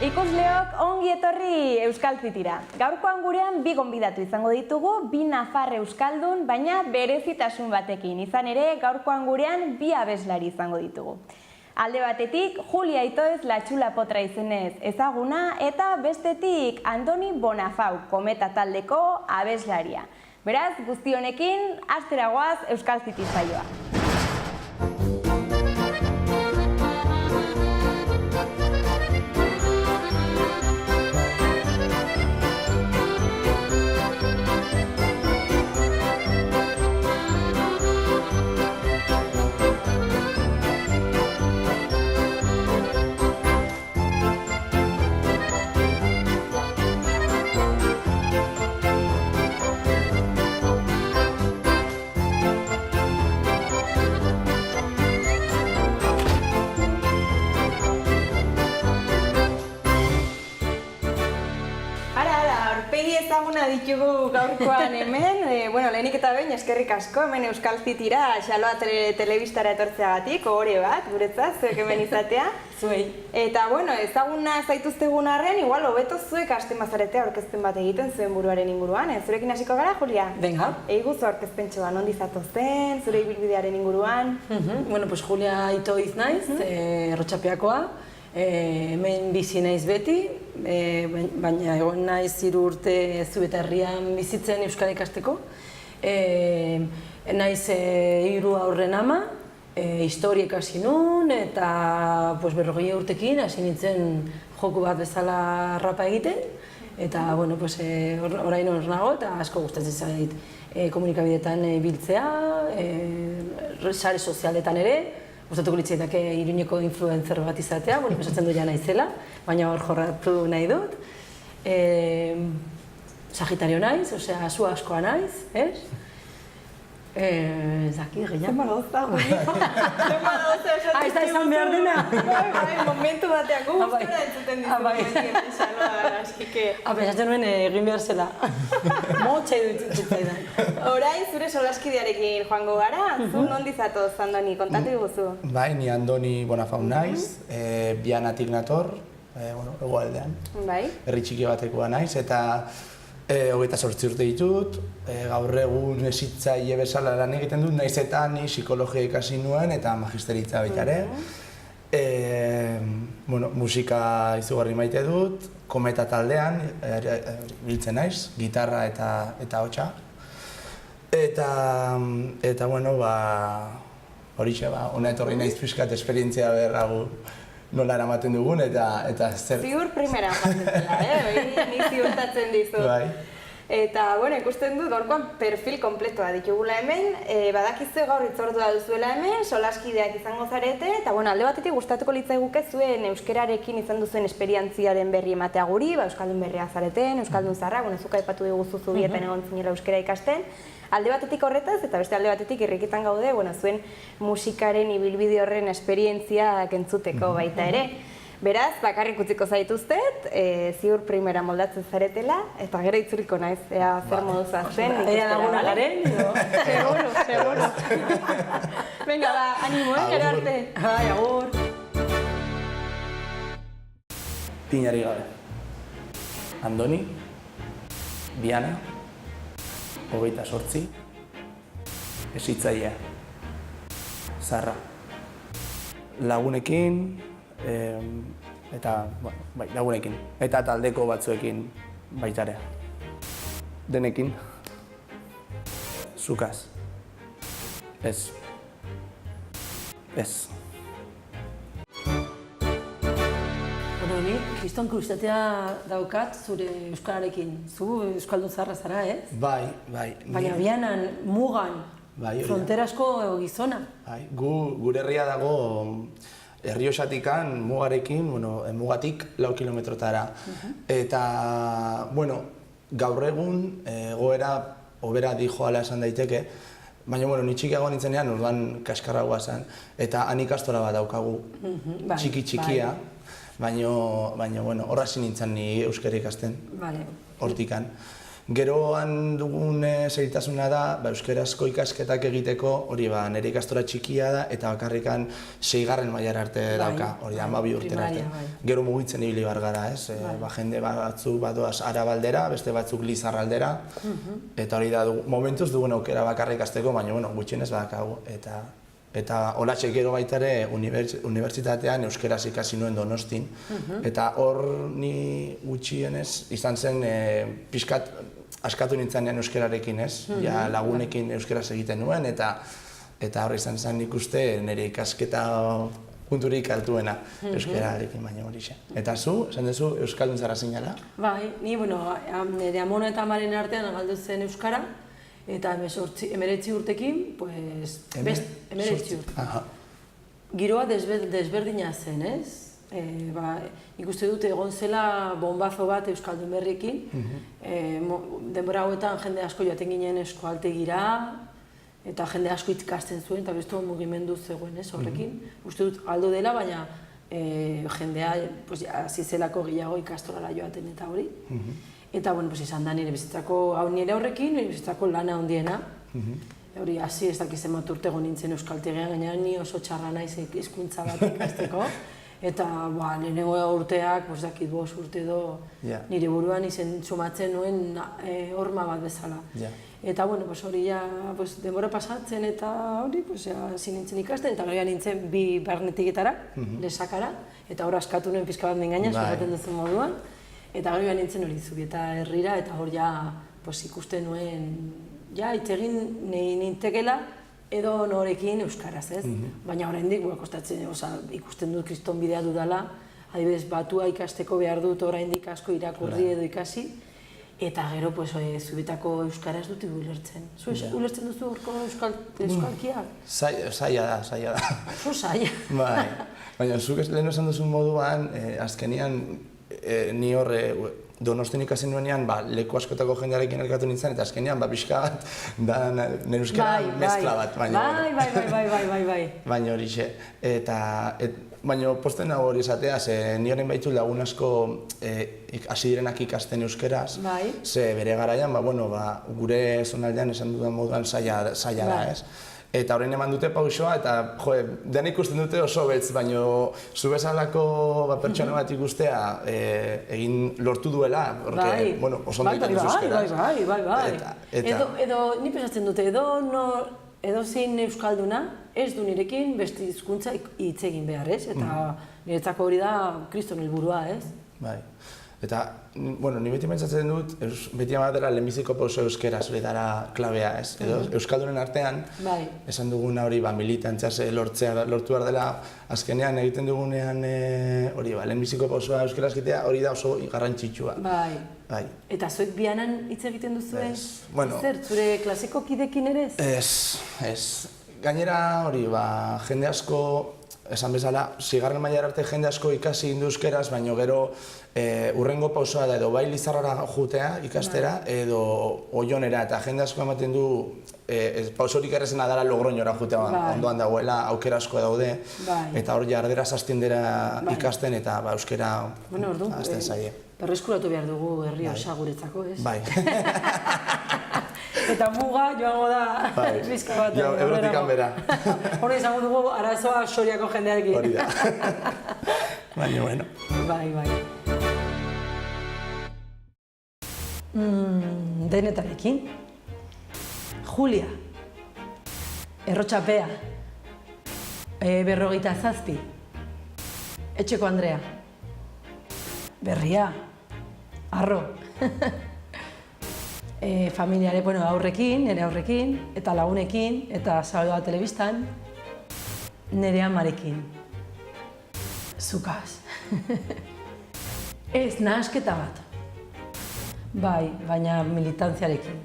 Ikusleok ongi etorri Euskal Zitira. Gaurkoan gurean bi gonbidatu izango ditugu, bi nafar euskaldun, baina berezitasun batekin. Izan ere, gaurkoan gurean bi abeslari izango ditugu. Alde batetik, Julia Itoez Latxula Potra izenez ezaguna, eta bestetik Andoni Bonafau, Kometa taldeko abeslaria. Beraz, guzti honekin, hastera goaz Euskal Ziti saioa. Ezaguna ditugu gaurkoan hemen, lehenik eta behin eskerrik asko, hemen Euskal Zitira, Xaloa telebistara etortzeagatik, ohore bat, guretzat, zuek hemen izatea. Zuei. Eta, ezaguna zaituztegun arren, igual, hobeto zuek hasten bazaretea aurkezpen bat egiten zuen buruaren inguruan. Zurekin hasiko gara, Julia? Venga. Eiguzu aurkezpentxoa, nondi zatozen, zure ibilbidearen inguruan? Julia Itoiz naiz, Errotxapeakoa. Hemen bizi naiz beti, baina egon naiz 3 urte Zubetarrian bizitzen euskara ikasteko. Naiz 3 aurren ama, historia ikasi nun, eta 40 urtekin hasi nintzen joku bat bezala rapa egiten. Eta, orain hor nago eta asko gustatzen zait komunikabideetan biltzea, sare sozialetan ere. Gustatuko litzaidake Iruñeko influencer bat izatea, pesatzen du ja naizela, baina hor jorratu nahi dut. Sagitario naiz, osea, zu askoa naiz, ez? Zaki, gehiago. Zenba gauza, Julia. Zenba gauza esatzen. Ez da izan behar dena. Momentu batean, guztera entzuten dizu Xaloa, así que... Pesatzen nuen egin behar zela. Motxa idutzen. Orain, zure solaskidearekin joango gara, zu nondi zatoz, Andoni, kontatu diguzu. Bai, ni Andoni Bonafau naiz, Bianatik nator, hegoaldean. Bai. Herri txiki batekoa naiz, eta 28 urte ditut, gaur egun hezitzaile bezala lan egiten dut, naiz eta ni psikologia ikasi nuen eta magisteritza baita ere. Musika izugarri maite dut, Kometa taldean biltzen naiz, gitarra eta hotsa. Eta horixe, hona etorri naiz pixkat esperientzia berragu nola eramaten dugun, eta zer... Ziur primera joaten dela, ni ziurtatzen dizu. Bai. Eta, ikusten dut, gaurkoan perfil kompletoa ditugula hemen, badakizue gaur hitzordua duzuela hemen, solaskideak izango zarete, eta alde batetik gustatuko litzaiguke zuen euskerarekin izan duzuen esperientziaren berri ematea guri, euskaldun berria zareten, euskaldun zarra, zuk aipatu diguzu Zubietan egon zinela euskera ikasten. Alde batetik horretaz, eta beste alde batetik irrikitan gaude, zuen musikaren ibilbide horren esperientziak entzuteko baita ere. Beraz, bakarrik utziko zaituztet, ziur primera moldatzen zaretela, eta gero itzuriko naiz, ea zer moduz azten. Ea laguna garen, Seguro. Venga, animo, gero arte. Bai, agur. Pinari gabe. Andoni, Biana, 28, hezitzailea, zarra. Lagunekin, lagunekin, eta taldeko batzuekin baitarea. Denekin, zukaz. Ez. Nik kriston kuriositatea daukat zure euskararekin. Zu euskaldun zaharra zara, ez? Bai. Baina Bianan, mugan, fronterasko gizona. Gure herria dago Errioxatikan mugarekin, mugatik 4 kilometrotara. Eta, gaur egun egoera hobera dijoala esan daiteke, baina ni txikiago nintzenean orduan kaskarragoa zen, eta han ikastora bat daukagu, txikia. Baina, horra hasi nintzen ni euskara ikasten, hortikan. Geroan dugun zailtasuna da, euskarazko ikasketak egiteko, hori nire ikastora txikia da, eta bakarrikan 6. mailara arte dauka, hori da, 12 urtera arte. Gero mugitzen ibili bar gara, ez? Jende batzuk badoaz Arabaldera, beste batzuk Lizarraldera, eta hori da, momentuz dugun aukera bakarrik ikasteko, baina gutxienez badakagu. Eta holatxe gero baita ere unibertsitatean euskaraz ikasi nuen Donostin, eta hor ni gutxienez izan zen pixkat askatu nintzenean euskararekin, ez? Ja lagunekin euskaraz egiten nuen, eta hor izan zen nik uste nire ikasketa punturik altuena euskararekin baina hori xe. Eta zu, esan duzu, euskaldun zara zinala? Bai, ni, nire amona eta amaren artean galdu zen euskara, eta 19 urtekin, pues, 19 urte. Giroa desberdina zen, ez? Ikuste dut egon zela bombazo bat Euskaldun Berriekin. Denbora hauetan jende asko joaten ginen eskualtegira, eta jende asko ikasten zuen, eta beste mugimendu zegoen, ez, horrekin. Uste dut aldo dela, baina jendea hasi zelako gehiago ikastorala joaten eta hori. Eta, izan da nire bizitzako, hau nire horrekin, nire bizitzako lana handiena. Hori, hasi ez dakiz emat urtego nintzen euskaltegian, gainera ni oso txarra naiz hizkuntza bat ikasteko. Eta, lehenengo urteak, dakit 5 urte edo, nire buruan izen sumatzen nuen horma bat bezala. Eta, hori denbora pasatzen eta hori, hasi nintzen ikasten, eta gero nintzen 2 barnetiketara, lesakara, eta hor askatu nuen pixka bat mingaina, sumaten duzun moduan. Eta gero nintzen hori Zubieta herrira, eta hor ikusten nuen, hitz egin nintekela edo norekin euskaraz, ez? Baina oraindik kostatzen, ikusten dut kriston bidea dudala, adibidez batua ikasteko behar dut oraindik asko irakurri edo ikasi, eta gero Zubietako euskaraz dut ulertzen. Zu ulertzen duzu horko euskalkiak? Zaila da. Zu zaila. Bai, baina zuk lehen esan duzun moduan, azkenian ni hor Donostin ikasi nuenean leku askotako jendearekin elkatu nintzen, eta azkenean pixka bat da nire euskara mezkla bat. Bai. Baina hori xe. Baina posten nago hori esatea, ni horrein baitu lagun asko hasi direnak ikasten euskeraz, ze bere garaian, gure zonaldean esan dudan moduan zaila da, ez? Eta horrein eman dute pausoa, eta dena ikusten dute oso beltz, baina zu bezalako pertsona bat ikustea egin lortu duela, porque, oso ondo ikatzen euskeraz. Bai. Edo, ni pensatzen dute, edo zein euskalduna, ez du nirekin beste hizkuntza hitz egin behar, ez? Eta niretzako hori da kriston helburua, ez? Bai. Eta, ni beti pentsatzen dut, beti amatera lehenbiziko pauso euskeraz hori dara klabea, ez? Edo euskaldunen artean, esan duguna hori militantziaz lortu behar dela, azkenean egiten dugunean hori lehenbiziko pausoa euskeraz egitea, hori da oso garrantzitsua. Bai. Eta zuek bianan hitz egiten duzu, zer, zure klasiko kidekin ere ez? Ez. Gainera hori, jende asko, esan bezala, 6. mailara arte jende asko ikasi indu euskeraz, baina gero urrengo pausoa da edo bai Lizarrara jutea ikastera edo Oionera, eta jende asko ematen du pausorik errezena dara Logroñora jutea, ondoan dagoela, aukera asko daude, eta hor jarderaz hasten dira ikasten eta euskera hasten zaie. Berreskuratu behar dugu herri osa guretzako, ez? Bai. Eta muga joango da bizka bat. Eurotik hanbera. Hori izango dugu arazoa Soriako jendearekin. Hori da. Baina, bueno. Bai. Denetarekin. Julia. Errotxapea. 57. Etxeko Andrea. Berria. Arro. Familiare, aurrekin, nire aurrekin, eta lagunekin, eta Saioa telebistan, nire amarekin. Zukaz. Ez, nahasketa bat. Bai, baina militantziarekin.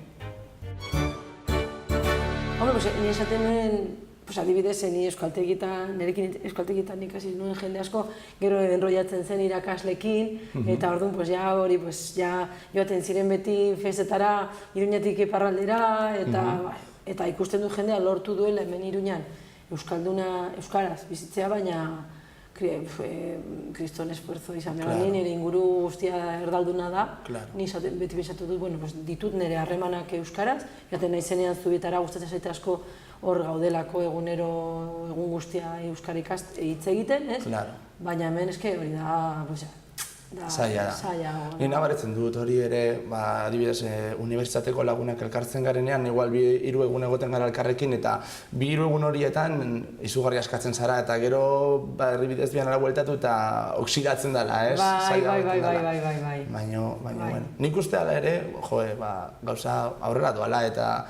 Ni esaten nuen, adibidez, ni nirekin euskaltegitan ikasi nuen jende asko, gero enrollatzen zen irakaslekin, eta orduan hori joaten ziren beti festetara Iruñetik iparraldera, eta ikusten du jendea lortu duela hemen Iruñan euskaraz bizitzea, baina kriston esfuerzo izan behar, ni nire inguru guztia erdalduna da, ni beti pensatu dut, ditut nire harremanak euskaraz, jaten naizenean zubietara gustatzen zaite asko hor gaudelako egunero, egun guztia euskarik hitz egiten, ez? Baina hemen eske hori da, zaila da. Ni nabaritzen dut hori ere, adibidez, unibertsitateko lagunak elkartzen garenean, igual 2-3 egun egoten gara elkarrekin, eta 2-3 egun horietan izugarri askatzen zara, eta gero herribidez bian ara bueltatu eta oksidatzen dela, ez? Bai. Baina, nik uste ala ere, gauza aurrera doala, eta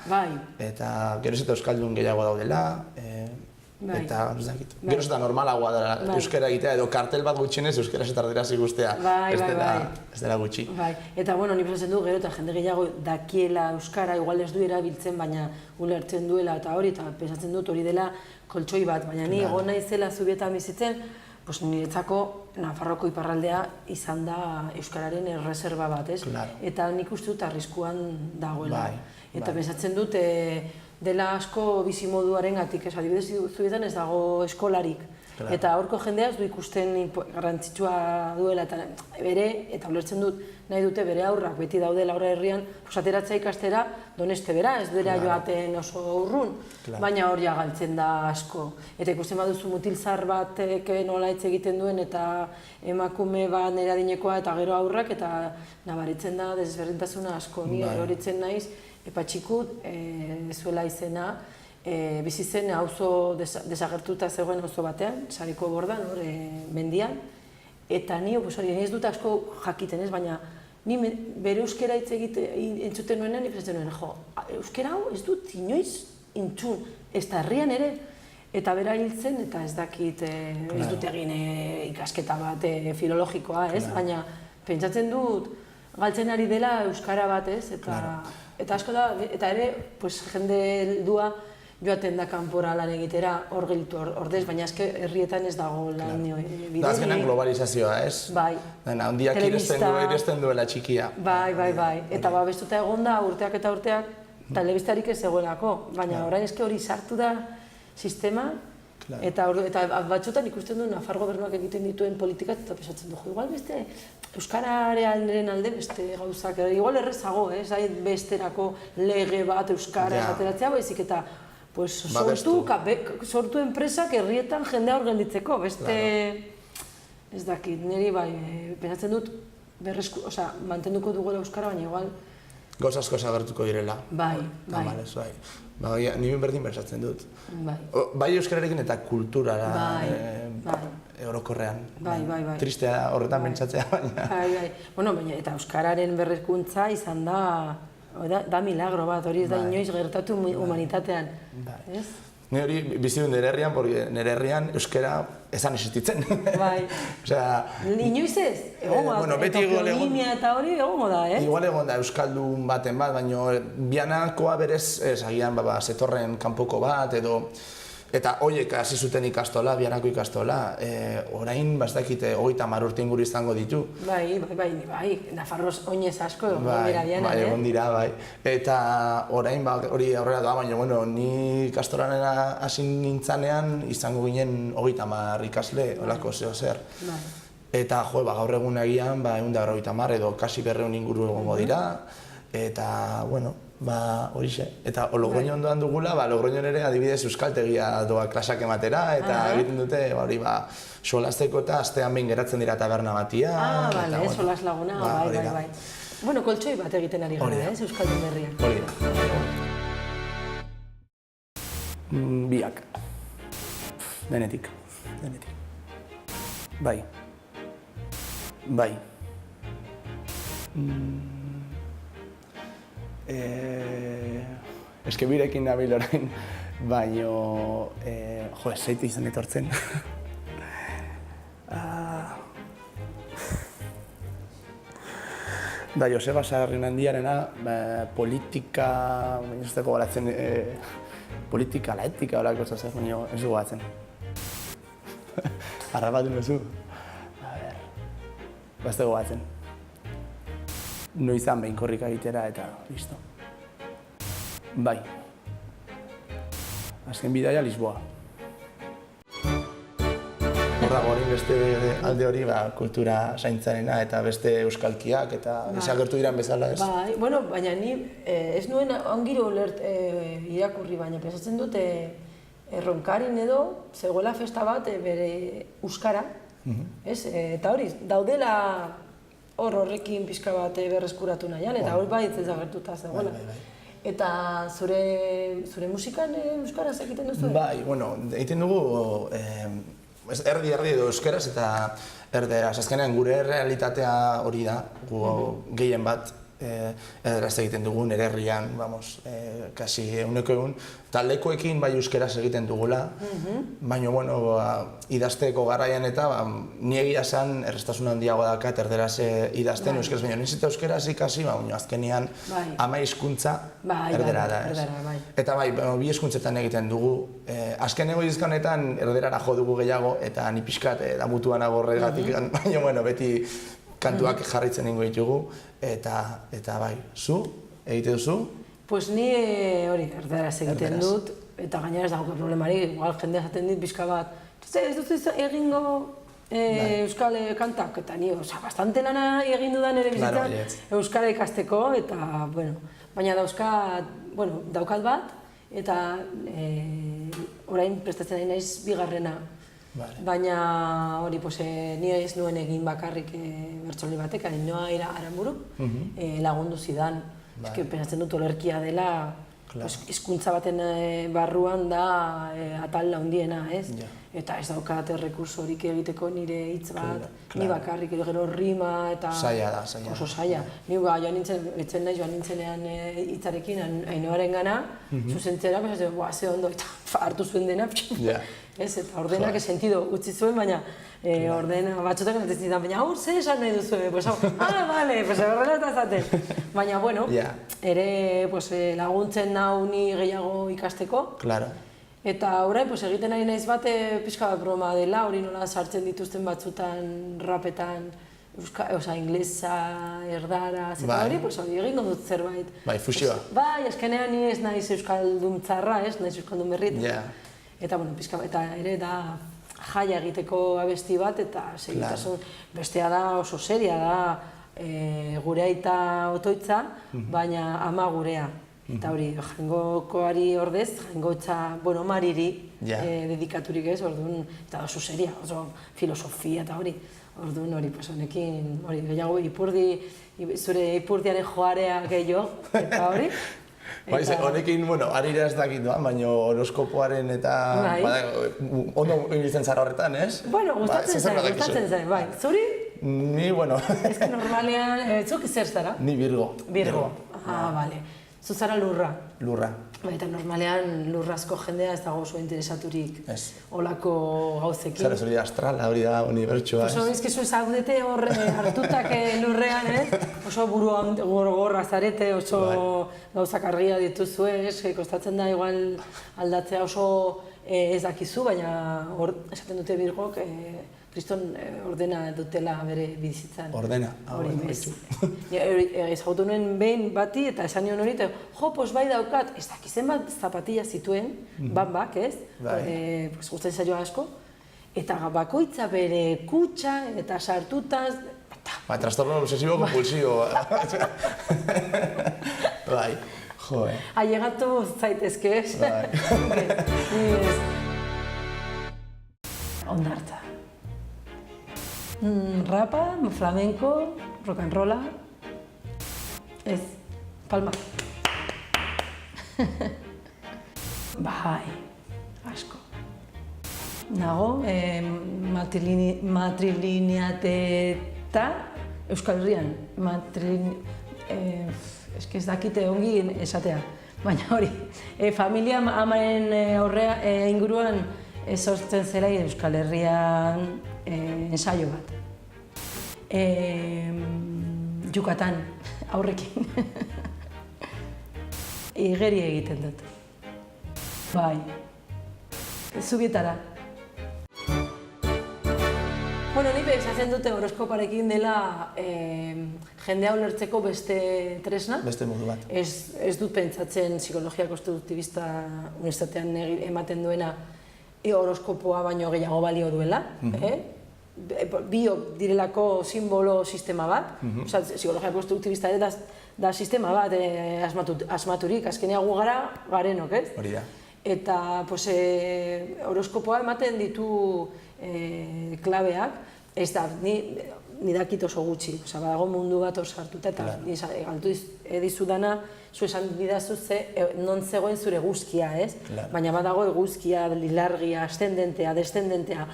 gero ez eta euskaldun gehiago daudela, eta, gero eta normalagoa dela euskara egitea, edo kartel bat gutxienez euskaraz eta erderaz ikustea, ez dela gutxi. Eta, ni pensatzen du, gero eta jende gehiago dakiela euskara, igual ez du erabiltzen, baina ulertzen duela eta hori, eta pensatzen dut hori dela koltsoi bat, baina ni egon naizela Zubietan bizitzen, niretzako Nafarroko iparraldea izan da euskararen erreserba bat, ez? Eta nik uste dut arriskuan dagoela. Eta pensatzen dut, dela asko bizimoduarengatik, ez adibidez Zubietan ez dago eskolarik. Eta horko jendea ez du ikusten garrantzitsua duela eta ulertzen dut nahi dute bere aurrak beti daudela aurra herrian, ateratzea ikastera Doneste bera, ez duela joaten oso urrun, baina hor galtzen da asko. Eta ikusten baduzu mutilzar batek nola hitz egiten duen eta emakume bat nire adinekoa eta gero aurrak eta nabaritzen da desberdintasuna asko. Ni horitzen naiz, Epatxikut zuela izena, bizi zen auzo desagertuta zegoen auzo batean, Sareko Bordan, mendian, eta ni ez dut asko jakiten ez, baina ni bere euskera hitz entzuten nuenean, ipsatzen nuen, euskera hau ez dut inoiz intzun, ez da herrian ere, eta bera hiltzen, eta ez dakit, ez dut egin ikasketa bat filologikoa, ez, baina pentsatzen dut, galtzen ari dela euskara bat, ez, eta asko da, eta ere, jende heldua joaten da kanpora lan egitera hor gelitu ordez, baina eske herrietan ez dago lan bideri. Da azkenan globalizazioa, ez? Bai. Handiak iresten duela txikia. Bai. Eta babestuta egon da urteak eta urteak, telebistarik ez zegoelako, baina orain eske hori sartu da sistema, eta batzutan ikusten du Nafar gobernuak egiten dituen politikak eta pesatzen du, igual beste euskararen alde beste gauzak, igual errezago, besterako lege bat euskara ateratzea, baizik eta sortu enpresak herrietan jendea hor gelditzeko, beste, ez dakit, niri bai, pensatzen dut, mantenduko dugu euskara, baina igual... Gauz asko zagertuko direla. Bai. Ni berdin bersatzen dut. Bai euskararekin eta kulturara orokorrean. Bai. Tristea horretan pentsatzea, baina... Baina eta euskararen berrikuntza izan da milagro bat, hori ez da inoiz gertatu humanitatean. Ni hori bizi dut nire herrian, porque nire herrian euskara ezan existitzen. Bai. Inoiz ez? Egongo da, eta toponimia eta hori egongo da, eh? Igual egon da euskaldun baten bat, baina bianakoa berez, agian zetorren kanpoko bat, edo... Eta horiek hasi zuten ikastola, bianako ikastola, orain bastakite 30 urte inguru izango ditu. Bai, Nafarroz oinez asko egon dira dianan, Bai, egon dira, bai. Eta orain hori aurrera doa, baina ni ikastolan hasi nintzanean izango ginen 30 ikasle, holako zeo zer. Eta gaur egun egian 150 edo kasi 200 inguru egongo dira. Eta, horixe. Eta Logroño ondoan dugula, Logroñon ere adibidez euskaltegia doa klasak ematera, eta egiten dute, solasteko eta astean behin geratzen dira taberna batia. Bale, solas laguna, bai. Koltsoi bat egiten ari gara, ez, euskaldun berriak. Hori da. Biak. Denetik. Bai. Eske birekin nabil orain, baina... zeitu izan etortzen. Joseba Sarrinandiarena, politika... ez dago baratzen... politika, la etika, horako zazen, baina ez dugu batzen. Arrapatu nozu. Ez dago batzen. Noizan behin korrika egitera eta listo. Bai. Azken bidaia Lisboa. dago hori beste alde hori kultura zaintzarena eta beste euskalkiak eta desagertu diran bezala, ez? Bai, bueno, baina ni ez nuen ongiro irakurri, baina pensatzen dut Erronkarin edo zegoela festa bat bere euskara, ez? Eta hori, daudela horrekin pixka bat berreskuratu nahian, eta hori bai desagertuta zegoela. Eta zure musikan euskaraz egiten duzu? Bai, bueno, egiten dugu erdi edo euskaraz eta erderaz. Azkenean gure realitatea hori da, gu gehien bat erderaz egiten dugu, nire herrian, kasi eguneko egun. Taldekoekin bai euskaraz egiten dugula, baina, bueno, idazteko garaian eta ni egia esan errestasun handiago dakat erderaz idazten euskaraz, baina nintzita euskaraz ikasi, baina azkenean ama hizkuntza erdera da, ez? Eta bai, bi hizkuntzetan egiten dugu. Azkeneko hizkuntzetan erderara jo dugu gehiago eta ni pixkat damutuan agorregatik, baina, bueno, beti kantuak jarraitzen ingo ditugu, eta bai, zu, egite duzu? Pues ni hori erderaz egiten dut, eta gainera ez dago problemarik, igual jendea esaten dit pixka bat, ez duzu egingo euskal kantak, eta ni, bastante lana egin dudan ere bizitzan euskara ikasteko, eta, bueno, baina daukat bat, eta orain prestatzen ari naiz bigarrena. Baina hori, ni ez nuen egin bakarrik bertsoli batek, Ainhoa Aramburu lagundu zidan. Eske, pensatzen dut olerkia dela, hizkuntza baten barruan da atal handiena, ez? Eta ez daukat errekursorik egiteko nire hitz bat, ni bakarrik, gero rima eta... Zaila da, zaila. Oso zaila. Ni joan nintzenean hitzarekin Ainhoaren gana, zuzentzera, ze ondo, eta hartu zuen dena, ez, eta ordenak sentido utzi zuen, baina ordena batzutak natetzen zidan, baina hor zer esan nahi duzu, bale, horrela eta zaten. Baina, bueno, ere laguntzen nau ni gehiago ikasteko. Eta orain egiten ari naiz bat pixka bat broma dela, hori nola sartzen dituzten batzutan rapetan, inglesa, erdaraz, eta hori egingo dut zerbait. Bai, fusioa. Bai, azkenean ni ez naiz euskaldun txarra, ez naiz euskaldun berrit. Eta, bueno, eta ere da jaia egiteko abesti bat, eta segitasun bestea da oso seria da gure aita Otoitza, baina ama gurea. Eta hori, jangokoari ordez, jangotza, bueno, Mariri dedikaturik ez, orduan, eta oso seria, oso filosofia eta hori. Orduan hori, honekin, hori, gehiago zure ipurdiaren joarea gehiago, eta hori. Honekin, harira ez dakit doan, baina horoskopoaren eta ondo ibiltzen zara horretan, ez? Bueno, gustatzen zen, bai. Zuri? Ni, bueno... Ez que normalean, zuk zer zara? Ni Virgo. Virgo, bale. Zu zara lurra? Lurra. Eta normalean lurrazko jendea ez dago oso interesaturik olako gauzekin. Zara zuri astrala, hori da unibertsua, ez? Oso bizkizu zaudete hor hartutak lurrean, ez? Oso buruan gorra zarete, oso gauzak argia dituzue, ez? Kostatzen da igual aldatzea oso ez dakizu, baina esaten dute Virgok kriston ordena dutela bere bizitzan. Ordena? Hori, ezagutu nuen behin bati eta esan nion hori, pos bai daukat, ez dakizen bat zapatilla zituen, bambak, ez? Gustatzen zaioa asko. Eta bakoitza bere kutxa eta sartutaz... Trastorno obsesibo compulsivo. Bai, joe. Ailegatu zaitezke, ez? Ondartza. Rapa, flamenco, rock and rolla, ez, palma. Bai, asko. Nago, matrilineateta Euskal Herrian. Ez dakite ongi esatea, baina hori. Familia amaren inguruan sortzen zela Euskal Herrian ensaio bat. Yucatan, aurrekin. Igeri egiten dut. Bai. Zubietara. Bueno, ni pentsatzen dute horoskoparekin dela jendea ulertzeko beste tresna. Beste modu bat. Ez dut pentsatzen psikologia konstruktibista unibertsitatean ematen duena horoskopoa baino gehiago balio duela, biok direlako simbolo sistema bat, psikologia konstruktibista ere da sistema bat asmaturik, azkenean gu gara garenok, ez? Hori da. Eta horoskopoa ematen ditu klabeak, ez da, ni dakit oso gutxi, badago mundu bat hor sartuta, eta galtu dizudana, zu esan didazu non zegoen zure eguzkia, ez? Baina badago eguzkia, lilargia, ascendentea, descendentea,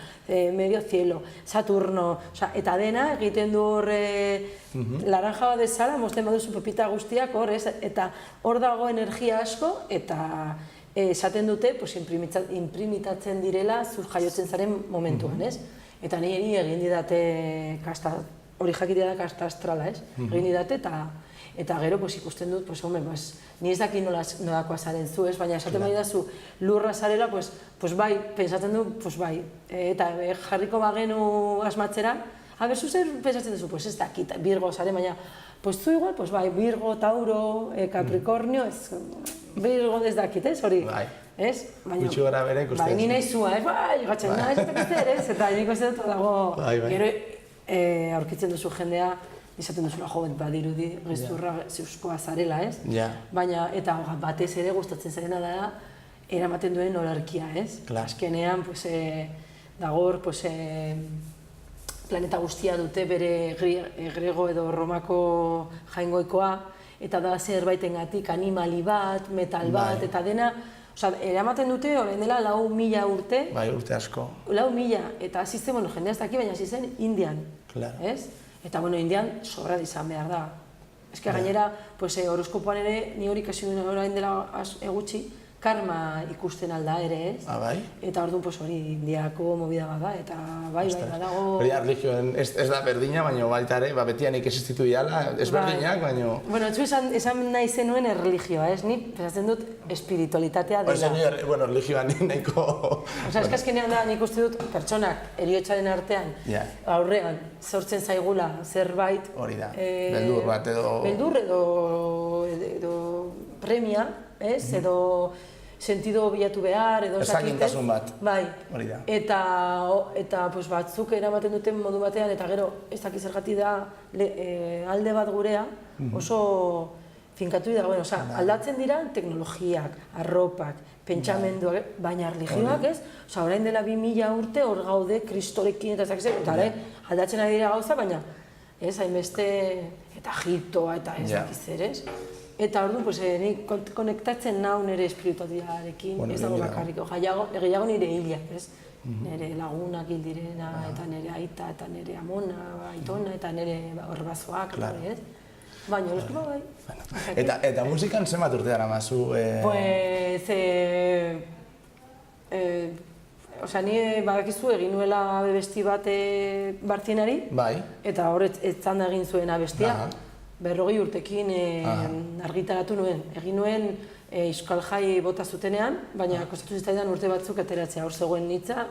medio cielo, Saturno, eta dena egiten du hor laranja bat bezala, mozten baduzu pepita guztiak hor, eta hor dago energia asko, eta esaten dute imprimitatzen direla zur jaiotzen zaren momentuan, ez? Eta niri egin didate hori jakitea da kasta astrala, ez? Egin didate eta gero ikusten dut, ni ez daki nolakoa zaren zu, ez? Baina esaten bai dazu lurra zarela, bai, pensatzen du, bai. Eta jarriko bagenu asmatzera, zu zer pensatzen duzu, ez dakit, Virgo zaren, baina zu igual, bai, Virgo, Tauro, Capricornio, Virgo ez dakit, ez hori? Ez? Gutxi gara bere ikusten. Bai, ni nahi zua, gatzen nahi ez, eta nik uste dut dago, gero aurkitzen duzu jendea, izaten duzula jo, badirudi, gezurra zeuskoa zarela, ez? Baina, eta batez ere gustatzen zarena da, eramaten duen olarkia, ez? Azkenean, dagor, planeta guztia dute bere grego edo romako jaingoikoa, eta da zerbaitengatik animali bat, metal bat, eta dena, eramaten dute, orain dela 4.000 urte. Bai, urte asko. 4.000, eta hasi zen, jendea ez daki, baina hasi zen Indian, ez? Eta, Indian sobra izan behar da. Ez que gainera, horoskopoan ere, ni hori kasi orain dela egutxi, karma ikusten alda ere, ez? Bai? Eta orduan hori Indiako movida bat da, eta bai, badago... Hori religioen ez da berdina, baina baita ere, betianik existitu diala, ez berdinak, baina... Bueno, etzu esan nahi zenuen erreligioa, ez? Ni pensatzen dut espiritualitatea dela. Bueno, religioa nahiko... Ez azkenean da, nik uste dut pertsonak heriotzaren artean, aurrean, sortzen zaigula zerbait... Hori da, beldur bat edo... Beldur edo premia, ez? Edo sentido bilatu behar, edo ezakintasun bat. Bai. Hori da. Eta batzuk eramaten duten modu batean, eta gero ez dakiz zergatik da alde bat gurea, oso finkatu da, aldatzen dira teknologiak, arropak, pentsamenduak, baina religioak, ez? Orain dela 2.000 urte hor gaude kristorekin eta zakiz, eta aldatzen ari dira gauza, baina ez, hainbeste, eta Egiptoa eta ez dakiz zer, ez? Eta orduan, nik konektatzen nau nire espiritualitatearekin, ez dago bakarriko, gehiago nire hilak, ez? Nire lagunak hil direna, eta nire aita, eta nire amona, aitona, eta nire orbazoak, ez? Baina, horoskopa bai. Eta musikan zenbat urte dara mazu? Ni badakizu egin nuela abesti bat Bartzinari, eta horret ez zanda egin zuen abestia. 40 urtekin argitaratu nuen. Egin nuen Euskal Jai bota zutenean, baina kostatu zitzaidan urte batzuk ateratzea, hor zegoen nitza.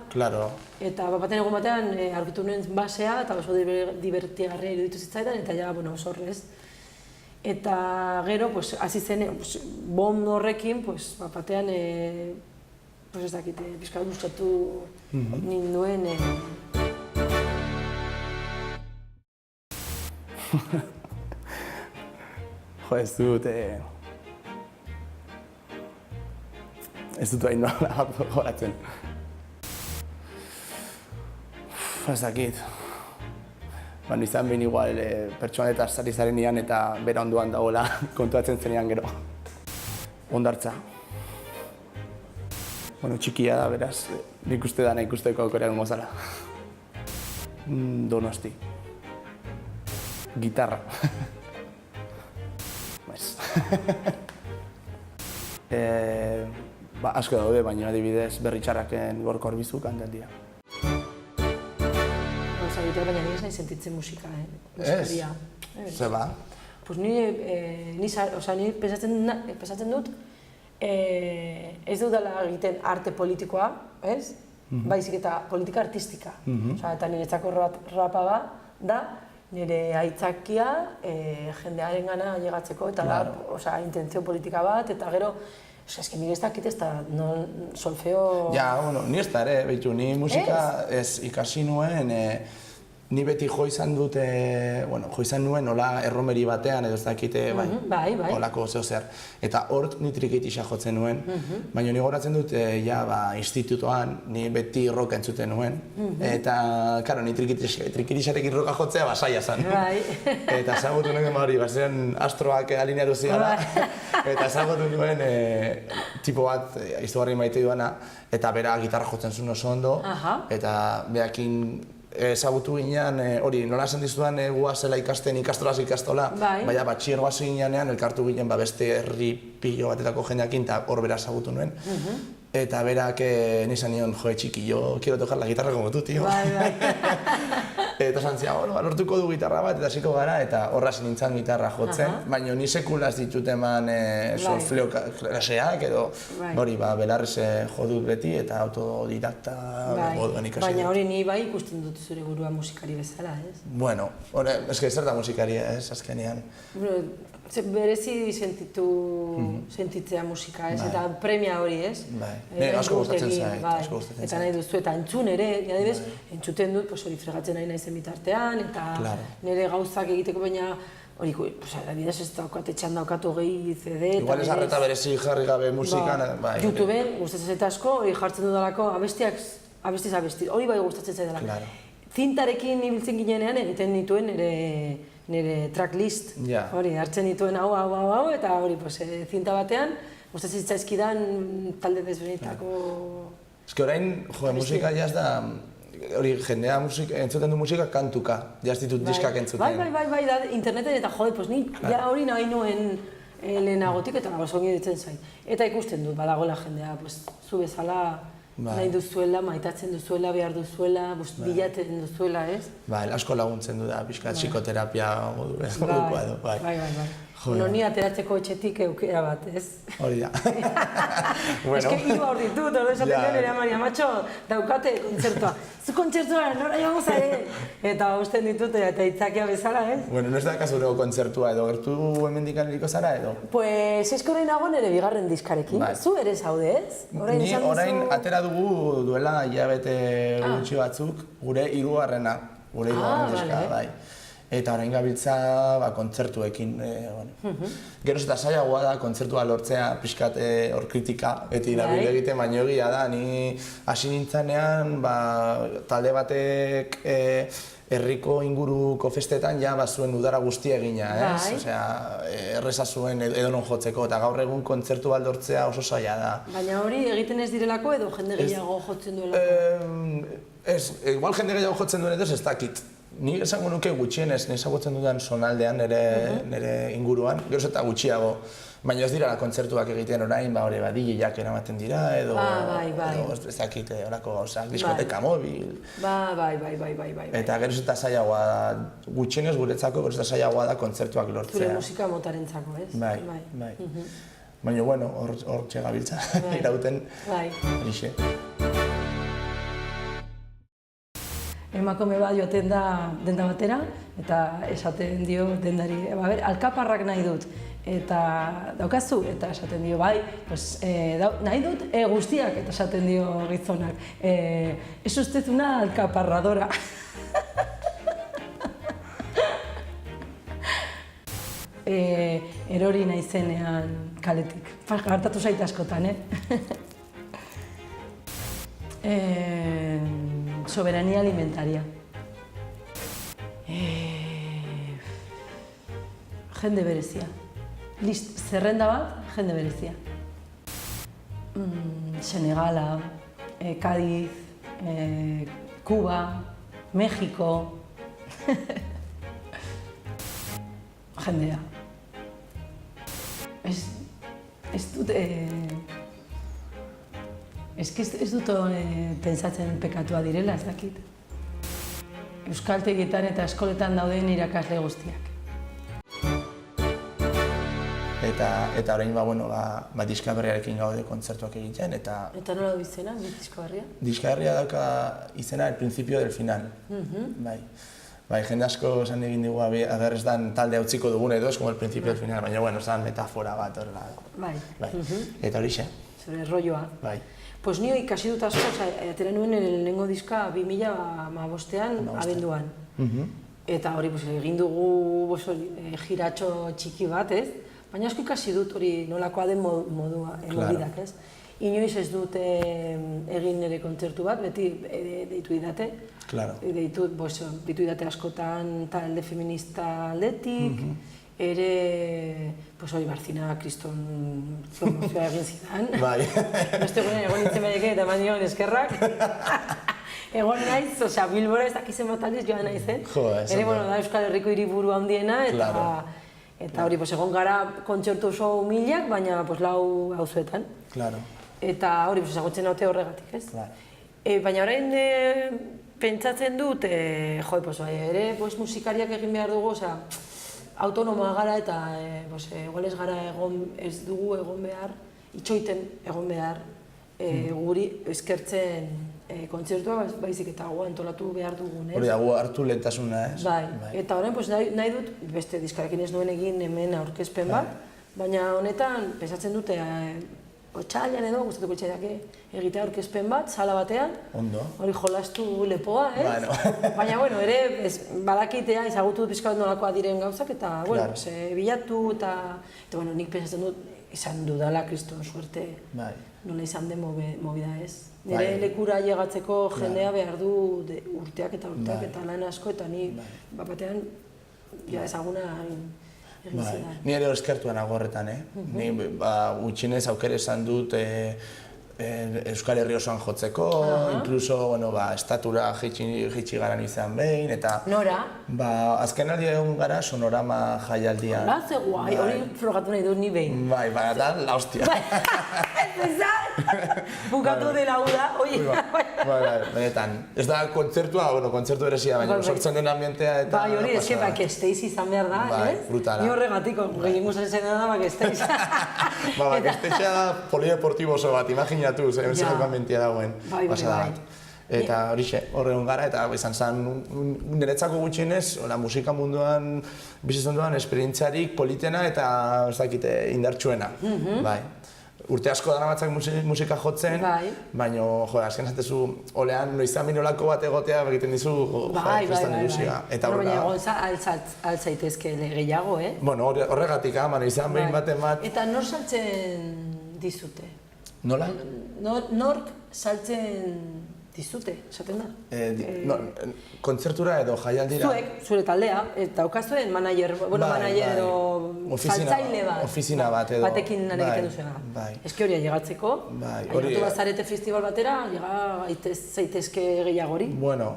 Eta baten egun batean argitu nuen basea, eta oso divertigarria iruditu zitzaidan, eta ja, oso horrez. Eta gero, hasi zen, bom horrekin, batean, ez dakit, pixka gustatu ninduen. Jo, ez dut hain nola joratzen. Ez dakit. Izan behin igual pertsonetaz zari zarenean eta bera onduan dagoela kontuatzen zenean gero. Hondartza. Txikia da, beraz, nik uste da nahi ikusteko aukerea egongo zela. Donosti. Gitarra. Asko daude, baina adibidez Berritxarraken Gorka Orbizu kantatia. Baina nire zain sentitzen musika, musikaria. Zer ba? Ni pensatzen dut, ez dudala egiten arte politikoa, ez? Baizik eta politika artistika. Eta niretzako rapa da, nire aitzakia jendearen gana llegatzeko, eta da intentzio politika bat, eta gero eske nik ez dakit ez da, solfeo... Ja, bueno, ni ez da ere, behitu, ni musika ez ikasi nuen, ni beti jo izan nuen nola erromeri batean edo ez dakite, bai, olako zeo zer. Eta hor ni trikitisa jotzen nuen, baina ni goratzen dut, institutoan, ni beti rock entzuten nuen. Eta, karo, ni trikitisarekin rocka jotzea basaia zan. Eta ezagutu nuen hori, bazen astroak alineatu ziala, eta ezagutu nuen tipo bat, izugarri maite duana, eta bera gitarra jotzen zuen oso ondo, eta behakin ezagutu ginean, hori, nola esan dizudan guazela ikasten ikastolaz ikastola, baina batxier guazi ginean, elkartu ginen beste herri pilo batetako jendeakin, eta hor bera ezagutu nuen. Eta berak nizan nion, jo, txiki, yo quiero tocar la guitarra como tú, tío. Eta esan zian, lortuko du gitarra bat, eta hasiko gara, eta horra nintzen gitarra jotzen, baina ni sekula ez ditut eman solfeo klaseak, edo hori, belarrez jo dut beti, eta autodidakta moduen ikasi. Baina hori ni bai ikusten dut zure burua musikari bezala, ez? Bueno, eske zer da musikari, ez, azkenean. Berezi sentitzea musika, ez? Eta premia hori, ez? Bai, asko gustatzen zait, asko gustatzen zait. Eta nahi duzu, eta entzun ere, adibidez, entzuten dut, hori fregatzen nahi naizen bitartean, eta nire gauzak egiteko, baina hori, adibidez ez daukat, etxan daukat hogei CD, igual ez arreta berezi jarri gabe musikan, bai. YouTubeen, gustatzen zait asko, hori jartzen dudalako, abestiz, hori bai gustatzen zaidalako. Zintarekin ibiltzen ginenean egiten dituen nire tracklist, hori, hartzen dituen hau, eta hori, zinta batean, gustatzen zitzaizkidan talde desbenetako... Ez que orain, musika jaz da, hori, jendea entzuten du musika kantuka, jaz ditut diskak entzuten. Bai, da interneten eta ni hori nahi nuen lehenagotik eta oso ongi ditzen zait. Eta ikusten dut, badagoela jendea, zu bezala, nahi duzuela, maitatzen duzuela, behar duzuela, bilatzen duzuela, ez? Bai, asko laguntzen du da, pixka psikoterapia modukoa edo, bai. Ni ateratzeko etxetik eukera bat, ez? Hori da. Ez que hiru hor ditut, hori esaten duen ere, Maria Matxo, daukate kontzertua. Zu kontzertua, nora joan zare! Eta hausten ditut, eta itzakia bezala, ez? Bueno, no ez da kasureko kontzertua edo, gertu hemendikan eriko zara edo? Pues, esko orain nago nire bigarren diskarekin. Zu ere zaude, ez? Ni orain atera dugu duela hilabete gutxi batzuk, gure hirugarrena diska, bai. Eta orain gabiltza kontzertuekin. Geroz eta zailagoa da kontzertua lortzea pixkat hor kritika, beti nabil egiten, baina egia da, ni hasi nintzanean talde batek herriko inguruko festetan zuen udara guztia egina, ez? Osea, erreza zuen edonon jotzeko, eta gaur egun kontzertu bat lortzea oso zaila da. Baina hori egiten ez direlako edo jende gehiago jotzen duelako? Ez, igual jende gehiago jotzen duen edo ez dakit. Ni esango nuke gutxienez, ezagutzen dudan zonaldean nire inguruan, geroz eta gutxiago. Baina ez dira kontzertuak egiten orain, DJ-ak eramaten dira, edo ez dakit, horako gauzak, diskoteka mobil. Bai. Eta geroz eta zailagoa da, gutxienez guretzako geroz eta zailagoa da kontzertuak lortzea. Zure musika motarentzako, ez? Bai. Baina, bueno, hor txegabiltza, irauten, horixe. Emakume bat joaten da denda batera, eta esaten dio dendari, alkaparrak nahi dut, eta daukazu, eta esaten dio, bai, nahi dut guztiak, eta esaten dio gizonak, ez ustez una alkaparradora. Erori naizenean kaletik, hartatu zait askotan, soberania alimentaria. Jende berezia. Zerrenda bat, jende berezia. Senegala, Cádiz, Cuba, México. Jendea. Ez dut... Ez dut pentsatzen pekatua direla, ez dakit. Euskaltegietan eta eskoletan dauden irakasle guztiak. Eta orain diska berriarekin gaude kontzertuak egiten, eta... Eta nola du izena, diska berria? Diska berria dauka izena El Principio del Final. Bai. Bai, jende asko esan egin digu agerrez dan talde utziko dugun edo, es como el principio del final, baina, bueno, esan metafora bat horrela. Bai. Eta horixe. Zure rolloa. Bai. Pues nio ikasi dut asko, atera nuen lehenengo diska 2015an abenduan. Eta hori egin dugu jiratxo txiki bat, ez? Baina asko ikasi dut hori nolakoa den modua, mobidak, ez? Inoiz ez dut egin nire kontzertu bat, beti deitu didate. Claro. Deitu didate askotan talde feminista aldetik, ere, hori Barcina Kriston promozioa egin zidan. Bai. Beste egunen egon nintzen behar eta eman dion eskerrak. Egon naiz, Bilbora ez dakizen bat aldiz joan naizen. Ere, da Euskal Herriko hiriburu handiena, eta hori, egon gara kontzertu oso humilak, baina lau gauzuetan. Eta hori, ezagutzen naute horregatik, ez? Baina orain pentsatzen dut, ere musikariak egin behar dugu, autonomoa gara eta igual ez dugu egon behar, itxoiten egon behar, guri eskertzen kontzertua, baizik eta gu antolatu behar dugun, ez? Hori da, gu hartu lehentasuna, ez? Bai, eta horren nahi dut, beste diskarekin ez nuen egin hemen aurkezpen bat, baina honetan, pensatzen dute, Otsailean edo, gustatuko itxaidake egitea aurkezpen bat, sala batean. Ondo. Hori jolastu lepoa, ez? Baina, ere, badakitea, ezagutu dut pixka bat nolakoa diren gauzak, eta, bilatu, eta, nik pensatzen dut, izan dudala kriston suerte nola izan den movida, ez? Nire lekura llegatzeko jendea behar du urteak eta lan asko, eta ni batean ezaguna Ni ere eskertuan nago horretan, Ni gutxienez aukera esan dut Euskal Herri osoan jotzeko, incluso, estatura jaitsi garan izan behin, eta... Nora? Azken aldi egun gara Sonorama jaialdian. Hola, ze guai, hori frogatu nahi dut ni behin. Bai, da, la hostia. Bukatu dela uda, oi. Benetan, ez da kontzertua, kontzertu beresia, baina sortzen den ambientea eta... Bai, hori, ez que bakesteiz izan behar da, ez? Bai, brutala. Ni horregatiko, gehiengo zena da bakesteiz. Bakesteizea da polideportibo oso bat, imaginatu, zelako ambientia dagoen pasada bat. Eta horixe, horregun gara, eta izan zen niretzako gutxienez, musika munduan bizitzen duan esperientziarik politena eta ez dakite indartsuena. Urte asko dara batzak musika jotzen, baina, azken zatezu, olean noizan minolako bat egotea egiten dizu, kristan ilusioa. Baina egon altzaitezke gehiago, eh? Bueno, horregatik, izan behin baten bat... Eta nor saltzen dizute? Nola? Nork saltzen dizute, esaten da? Kontzertura edo jaialdira? Zuek, zure taldea, eta daukazuen manager edo saltzaile bat. Ofizina bat edo. Batekin lan egiten duzena. Eski hori llegatzeko, ailatu bazarete festival batera, zaitezke gehiagori. Bueno.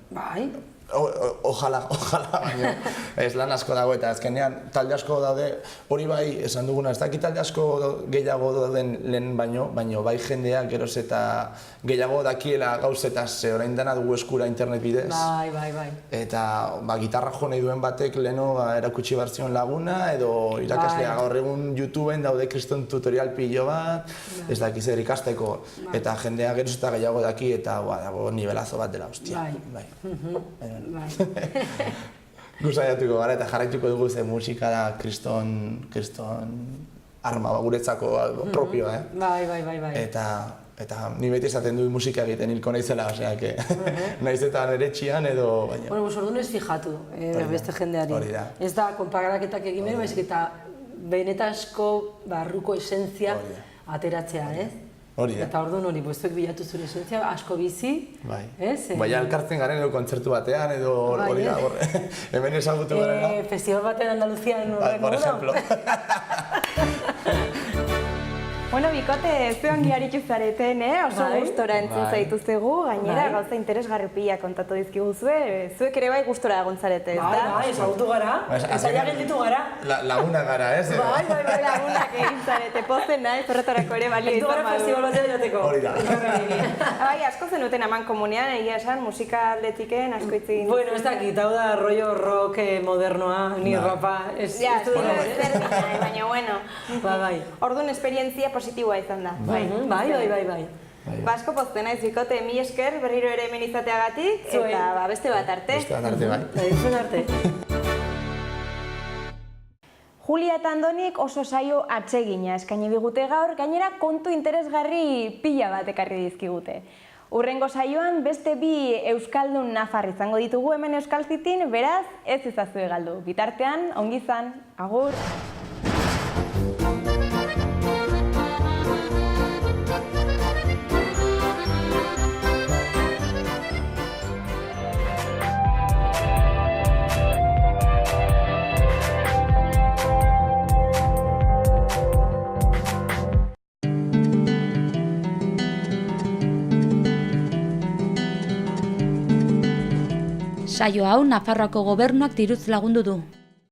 Bai. Ojalá, baina ez lan asko dago eta azkenean talde asko daude, hori bai esan duguna, ez dakit talde asko gehiago dauden lehen baino bai jendeak geroz eta gehiago dakiela gauzetaz, orain dena dugu eskura internet bidez. Bai. Eta gitarra jo nahi duen batek leheno erakutsi bartzion laguna edo irakaslea gaur egun YouTubeen daude kriston tutorial pilo bat, ez daki zer ikasteko eta jendea geroz eta gehiago daki eta dago nivelazo bat dela, hostia. Bai. Guzaiatuko gara eta jarraituko dugu ze musika da kriston arma guretzako propio, Bai. Eta ni beti esaten du musika egiten hilko naizela, osea, naiz eta nire txian edo... Bueno, orduan ez fijatu beste jendeari. Hori da. Ez da, konpagaraketak egin behar, baizik eta benetazko barruko esentzia ateratzea, ez? Hori da. Eta orduan hori, zuek bilatu zure esentzia, asko bizi, ez? Baina elkartzen garen edo kontzertu batean edo hori da, hemen ezagutu garela. Festival batean Andaluzian horreko, por ejemplo. Bueno, bikote, ze ongi aritu zareten, oso gustora entzun zaituztegu, gainera gauza interesgarri pila kontatu dizkiguzue, zuek ere bai gustora egon zarete, ez da? Bai, ezagutu gara, ezaia gelditu gara. Laguna gara, ez? Bai, lagunak egin zarete, pozen nahi, horretarako ere balio izan badu. Festival batean jateko. Hori da. Bai, asko zenuten eman komunean, egia esan, musika aldetiken asko hitz egin. Bueno, ez dakit, hau da rollo rock modernoa, ni rapa, ez du baina bueno. Bai. Orduan esperientzia positiboa izan da. Bai. Basko pozten naiz, bikote, mi esker berriro ere hemen izateagatik, eta beste bat arte. Beste bat arte, bai. Zuen arte. Julia eta Andonik oso saio atsegina eskaini digute gaur, gainera kontu interesgarri pila bat ekarri dizkigute. Hurrengo saioan beste bi euskaldun nafar izango ditugu hemen Euskal Zitin, beraz ez ezazue galdu. Bitartean, ongi izan, agur! Saio hau Nafarroako Gobernuak diruz lagundu du.